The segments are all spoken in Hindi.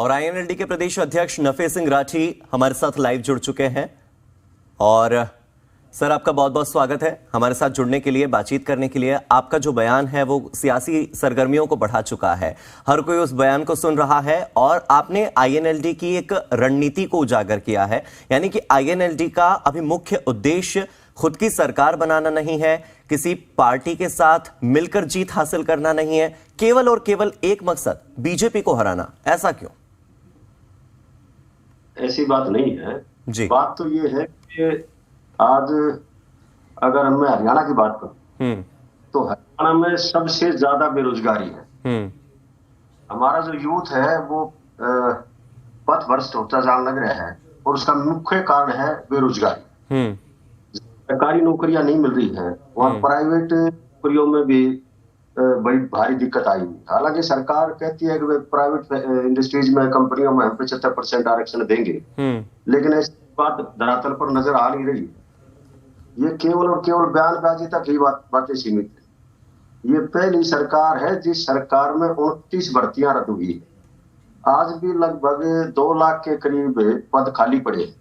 और आईएनएलडी के प्रदेश अध्यक्ष नफे सिंह राठी हमारे साथ लाइव जुड़ चुके हैं। और सर, आपका बहुत बहुत स्वागत है हमारे साथ जुड़ने के लिए, बातचीत करने के लिए। आपका जो बयान है वो सियासी सरगर्मियों को बढ़ा चुका है, हर कोई उस बयान को सुन रहा है और आपने आईएनएलडी की एक रणनीति को उजागर किया है। यानी कि आईएनएलडी का अभी मुख्य उद्देश्य खुद की सरकार बनाना नहीं है, किसी पार्टी के साथ मिलकर जीत हासिल करना नहीं है, केवल और केवल एक मकसद बीजेपी को हराना। ऐसा क्यों? ऐसी बात नहीं है जी। बात तो ये है कि आज अगर मैं हरियाणा की बात करूं तो हरियाणा में सबसे ज्यादा बेरोजगारी है। हमारा जो यूथ है वो पथभ्रष्ट होता जाने लग रहा है और उसका मुख्य कारण है बेरोजगारी। सरकारी नौकरियां नहीं मिल रही है, वहां प्राइवेट नौकरियों में भी बड़ी भारी दिक्कत आई। हालांकि सरकार कहती है कि प्राइवेट इंडस्ट्रीज में, कंपनियों में हम 75% आरक्षण देंगे, लेकिन ऐसी बात धरातल पर नजर आ नहीं रही। ये केवल और केवल बयानबाजी तक ही बातें सीमित है। ये पहली सरकार है जिस सरकार में 29 भर्तियां रद्द हुई है। आज भी लगभग 2 लाख के करीब पद खाली पड़े हैं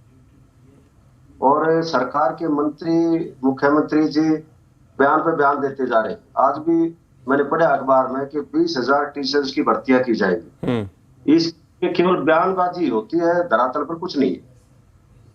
और सरकार के मंत्री, मुख्यमंत्री जी बयान पे बयान देते जा रहे हैं। आज भी मैंने पढ़ा अखबार में कि 20,000 टीचर्स की भर्तियां की जाएगी। इसमें केवल बयानबाजी होती है, धरातल पर कुछ नहीं है।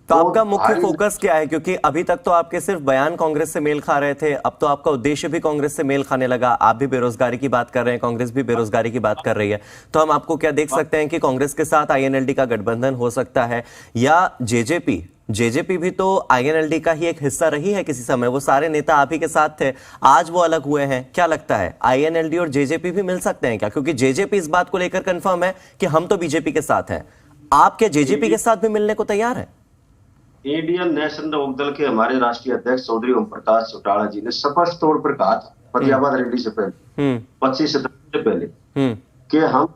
तो आपका मुख्य फोकस क्या है? क्योंकि अभी तक तो आपके सिर्फ बयान कांग्रेस से मेल खा रहे थे, अब तो आपका उद्देश्य भी कांग्रेस से मेल खाने लगा। आप भी बेरोजगारी की बात कर रहे हैं, कांग्रेस भी बेरोजगारी की बात कर रही है। तो हम आपको क्या देख सकते हैं कि कांग्रेस के साथ आईएनएलडी का गठबंधन हो सकता है, या जेजेपी भी तो आईएनएलडी का ही एक हिस्सा रही है किसी समय। वो सारे नेता आप ही के साथ थे, आज वो अलग हुए हैं। क्या लगता है, आईएनएलडी और जेजेपी भी मिल सकते हैं क्या? क्योंकि जेजेपी इस बात को लेकर कंफर्म है कि हम तो बीजेपी के साथ हैं। आप क्या जेजेपी के साथ भी मिलने को तैयार है? इंडियन नेशनल लोकदल के हमारे राष्ट्रीय अध्यक्ष चौधरी ओम प्रकाश चौटाला जी ने स्पष्ट तौर पर कहा था फतेहाबाद रैली से पहले, 25 सितंबर से पहले, कि हम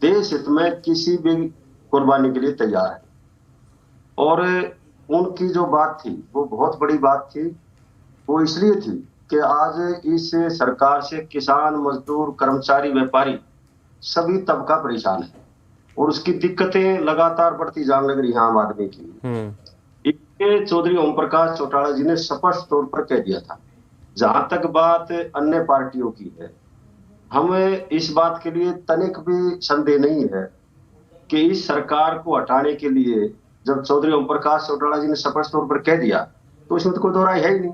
देश हित में किसी भी कुर्बानी के लिए तैयार है। और उनकी जो बात थी वो बहुत बड़ी बात थी। वो इसलिए थी कि आज इस सरकार से किसान, मजदूर, कर्मचारी, व्यापारी सभी तबका परेशान है और उसकी दिक्कतें लगातार बढ़ती जाने लग रही है आम आदमी की। इसके चौधरी ओम प्रकाश चौटाला जी ने स्पष्ट तौर पर कह दिया था। जहां तक बात अन्य पार्टियों की है, हमें इस बात के लिए तनिक भी संदेह नहीं है कि इस सरकार को हटाने के लिए जब चौधरी ओम प्रकाश चौटाला जी ने स्पष्ट तौर पर कह दिया तो इसमें तो कोई दो राय है ही नहीं।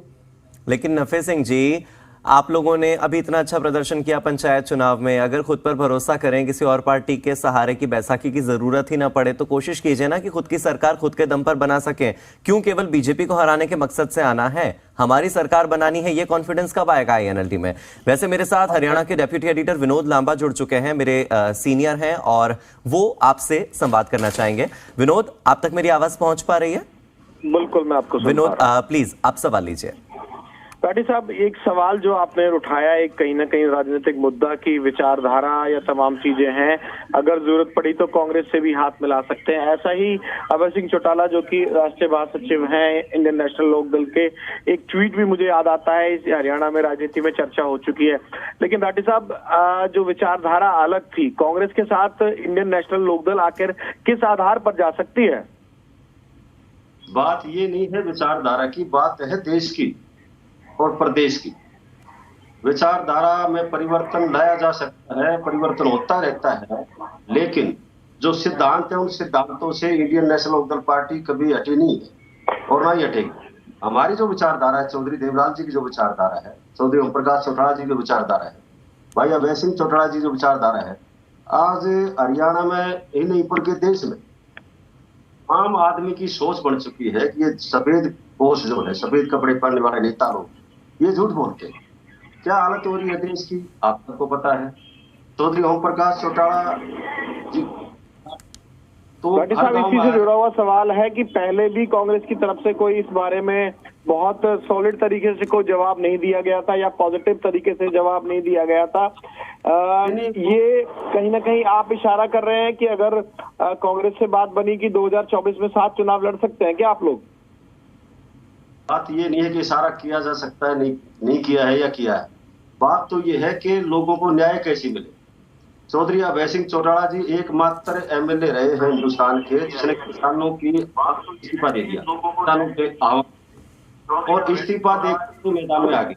लेकिन नफे सिंह जी, आप लोगों ने अभी इतना अच्छा प्रदर्शन किया पंचायत चुनाव में, अगर खुद पर भरोसा करें, किसी और पार्टी के सहारे की बैसाखी की जरूरत ही ना पड़े, तो कोशिश कीजिए ना कि खुद की सरकार खुद के दम पर बना सके। क्यों केवल बीजेपी को हराने के मकसद से आना है? हमारी सरकार बनानी है, ये कॉन्फिडेंस कब आएगा आईएनएलडी में? वैसे मेरे साथ हरियाणा के डेप्यूटी एडिटर विनोद लांबा जुड़ चुके हैं, मेरे सीनियर हैं और वो आपसे संवाद करना चाहेंगे। विनोद, आप तक मेरी आवाज पहुंच पा रही है? बिल्कुल, मैं आपको विनोद प्लीज आप सवाल लीजिए। पाटिल साहब, एक सवाल जो आपने उठाया, एक कहीं ना कहीं राजनीतिक मुद्दा की विचारधारा या तमाम चीजें हैं, अगर जरूरत पड़ी तो कांग्रेस से भी हाथ मिला सकते हैं। ऐसा ही अभय सिंह चौटाला जो कि राष्ट्रीय महासचिव हैं इंडियन नेशनल लोकदल के, एक ट्वीट भी मुझे याद आता है, इस हरियाणा में राजनीति में चर्चा हो चुकी है। लेकिन पाटिल साहब, जो विचारधारा अलग थी, कांग्रेस के साथ इंडियन नेशनल लोकदल आखिर किस आधार पर जा सकती है? बात ये नहीं है विचारधारा की, बात है देश की और प्रदेश की। विचारधारा में परिवर्तन लाया जा सकता है, परिवर्तन होता रहता है, लेकिन जो सिद्धांत है उन सिद्धांतों से इंडियन नेशनल लोकदल पार्टी कभी हटी नहीं है और ना ही हटेगी। हमारी जो विचारधारा है, चौधरी देवलाल जी की जो विचारधारा है, चौधरी ओम प्रकाश चौटाला जी की विचारधारा है, भाई अभय सिंह चौटाला जी जो विचारधारा है, आज हरियाणा में ही नहीं पूरे देश में आम आदमी की सोच बन चुकी है कि ये सफेद पोष जो है, सफेद कपड़े पहनने वाले नेता लोग ये झूठ बोलते हैं। क्या हालत हो रही है देश की आप सबको पता है। चौधरी ओम प्रकाश चौटाला जी, तो इसी से जुड़ा हुआ सवाल है कि पहले भी कांग्रेस की तरफ से कोई इस बारे में बहुत सॉलिड तरीके से कोई जवाब नहीं दिया गया था या पॉजिटिव तरीके से जवाब नहीं दिया गया था। ये कहीं ना कहीं आप इशारा कर रहे हैं कि अगर कांग्रेस से बात बनी कि 2024 में 7 चुनाव लड़ सकते हैं क्या आप लोग? बात ये नहीं है कि इशारा किया जा सकता है, नहीं किया है या किया है। बात तो ये है कि लोगों को न्याय कैसे मिले। चौधरी अभय सिंह चौटाला जी एकमात्र एमएलए रहे हैं हिंदुस्तान के जिसने किसानों की इस्तीफा दे दिया, किसानों के आह्वान और इस्तीफा देकर तो मैदान में आ गए।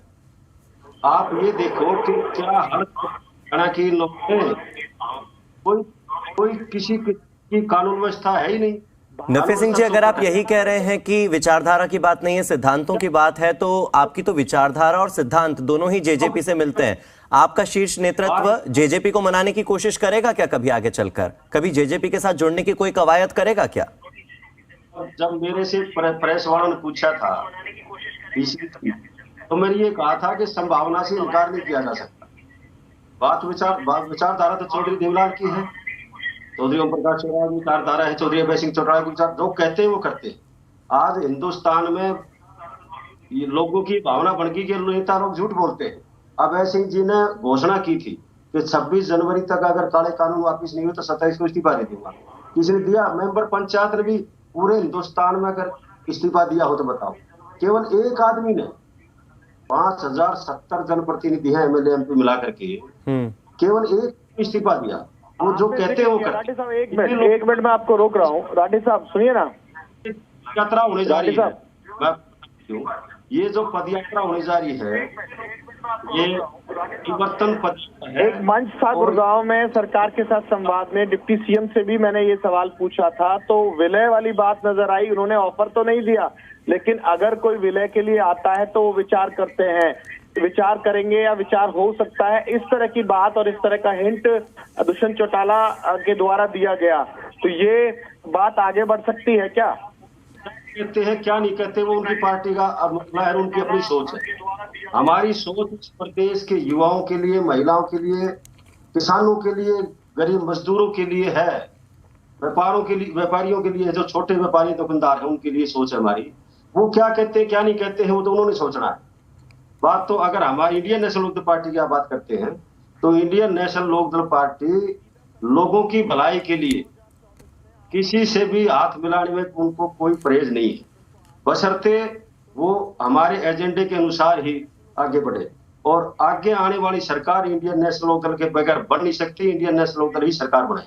आप ये देखो कि क्या हरियाणा की लोग कोई किसी की कानून व्यवस्था है ही नहीं। नफे सिंह जी, अगर आप यही कह रहे हैं कि विचारधारा की बात नहीं है, सिद्धांतों की बात है, तो आपकी तो विचारधारा और सिद्धांत दोनों ही जेजेपी से मिलते हैं। आपका शीर्ष नेतृत्व जेजेपी को मनाने की कोशिश करेगा क्या कभी आगे चलकर? कभी जेजेपी के साथ जुड़ने की कोई कवायद करेगा क्या? जब मेरे से प्रेस वालों ने पूछा था तो मैंने ये कहा था कि संभावना से इनकार नहीं किया जा सकता। विचारधारा तो चौधरी देवलाल की है, चौधरी ओम प्रकाश चौटाला की विचारधारा है, चौधरी अभय सिंह चौटाला की विचार, जो कहते हैं वो करते हैं। आज हिंदुस्तान में ये लोगों की भावना बन गई कि नेता लोग झूठ बोलते हैं। अभय सिंह जी ने घोषणा की थी कि 26 जनवरी तक अगर काले कानून वापिस नहीं हुए तो 27 को इस्तीफा दे दूंगा। किसी ने दिया? मेंबर पंचायत ने भी पूरे हिंदुस्तान में अगर इस्तीफा दिया हो तो बताओ। केवल एक आदमी ने 5070 जनप्रतिनिधि हैं एमएलए एमपी मिला करके, केवल एक इस्तीफा दिया। वो जो कहते हैं वो करते। राठी साहब एक मिनट में आपको रोक रहा हूँ। राठी साहब सुनिए ना, यात्रा होने जा रही है, ये जो पद यात्रा होने जा रही है ये परिवर्तन पद है। एक मंच था गुड़गांव में सरकार के साथ संवाद में, डिप्टी सीएम से भी मैंने ये सवाल पूछा था तो विलय वाली बात नजर आई। उन्होंने ऑफर तो नहीं दिया, लेकिन अगर कोई विलय के लिए आता है तो वो विचार करते हैं, विचार करेंगे या विचार हो सकता है, इस तरह की बात और इस तरह का हिंट दुष्यंत चौटाला के द्वारा दिया गया। तो ये बात आगे बढ़ सकती है क्या? कहते हैं क्या नहीं कहते वो उनकी पार्टी का मसला है, उनकी अपनी सोच है। हमारी सोच इस प्रदेश के युवाओं के लिए, महिलाओं के लिए, किसानों के लिए, गरीब मजदूरों के लिए है, व्यापारियों के लिए, जो छोटे व्यापारी दुकानदार हैं उनके लिए सोच है हमारी। वो क्या कहते हैं क्या नहीं कहते हैं वो तो उन्होंने सोचना है। बात तो अगर हमारी इंडियन नेशनल लोकदल पार्टी की आप बात करते हैं तो इंडियन नेशनल लोकदल पार्टी लोगों की भलाई के लिए किसी से भी हाथ मिलाने में उनको कोई परहेज नहीं है, बशर्ते वो हमारे एजेंडे के अनुसार ही आगे बढ़े। और आगे आने वाली सरकार इंडियन नेशनल लोकदल के बगैर बन नहीं सकती, इंडियन नेशनल लोकदल ही सरकार बनाए।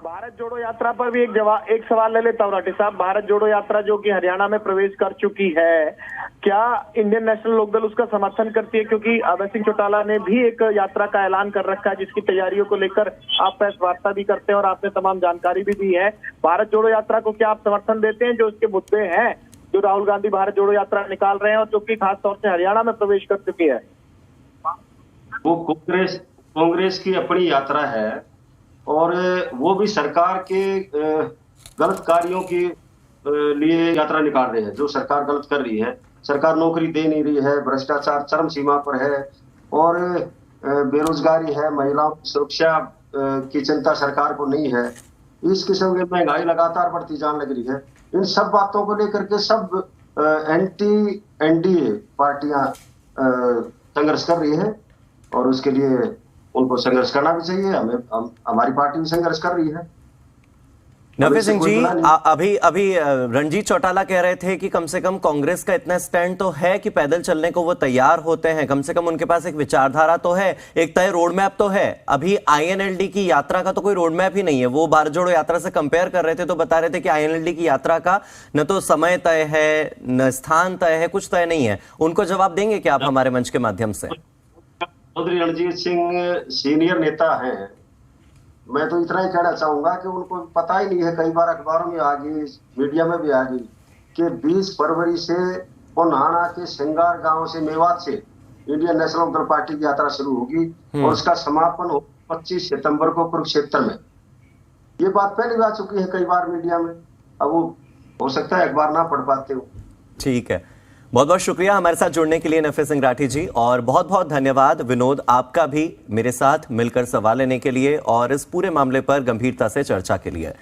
भारत जोड़ो यात्रा पर भी एक सवाल ले लेता हूँ राठी साहब। भारत जोड़ो यात्रा जो कि हरियाणा में प्रवेश कर चुकी है, क्या इंडियन नेशनल लोकदल उसका समर्थन करती है? क्योंकि अभय सिंह चौटाला ने भी एक यात्रा का ऐलान कर रखा है जिसकी तैयारियों को लेकर आप प्रेस वार्ता भी करते हैं और आपने तमाम जानकारी भी दी है। भारत जोड़ो यात्रा को क्या आप समर्थन देते हैं? जो उसके मुद्दे हैं, जो राहुल गांधी भारत जोड़ो यात्रा निकाल रहे हैं और जो कि खासतौर से हरियाणा में प्रवेश कर चुकी है। वो कांग्रेस की अपनी यात्रा है और वो भी सरकार के गलत कार्यों के लिए यात्रा निकाल रहे हैं। जो सरकार गलत कर रही है, सरकार नौकरी दे नहीं रही है, भ्रष्टाचार चरम सीमा पर है और बेरोजगारी है, महिलाओं की सुरक्षा की चिंता सरकार को नहीं है, इस किस्म की महंगाई लगातार बढ़ती जाने लग रही है। इन सब बातों को लेकर के सब एंटी एनडीए पार्टियां संघर्ष कर रही है और उसके लिए उनको संघर्ष करना भी चाहिए। हमारी पार्टी भी संघर्ष कर रही है। नफे सिंह जी, अभी रणजीत चौटाला कह रहे थे कि कम से कम कांग्रेस का इतना स्टैंड तो है कि पैदल चलने को वो तैयार होते हैं, कम से कम उनके पास एक विचारधारा तो है, एक तय रोड मैप तो है। अभी आईएनएलडी की यात्रा का तो कोई रोड मैप ही नहीं है। वो भारत जोड़ो यात्रा से कंपेयर कर रहे थे तो बता रहे थे कि आईएनएलडी की यात्रा का न तो समय तय है, न स्थान तय है, कुछ तय नहीं है। उनको जवाब देंगे क्या आप हमारे मंच के माध्यम से? चौधरी रणजीत सिंह सीनियर नेता हैं, मैं तो इतना ही कहना चाहूंगा कि उनको पता ही नहीं है, कई बार अखबारों में आ गई, मीडिया में भी आ गई कि 20 फरवरी से हरियाणा के सिंगार गांव से, मेवात से इंडियन नेशनल लोकदल पार्टी की यात्रा शुरू होगी और उसका समापन हो 25 सितंबर को कुरुक्षेत्र में। ये बात पहले भी आ चुकी है कई बार मीडिया में। अब वो हो सकता है अखबार ना पढ़ पाते हो। ठीक है, बहुत बहुत शुक्रिया हमारे साथ जुड़ने के लिए नफे सिंह राठी जी, और बहुत बहुत धन्यवाद विनोद आपका भी मेरे साथ मिलकर सवाल लेने के लिए और इस पूरे मामले पर गंभीरता से चर्चा के लिए।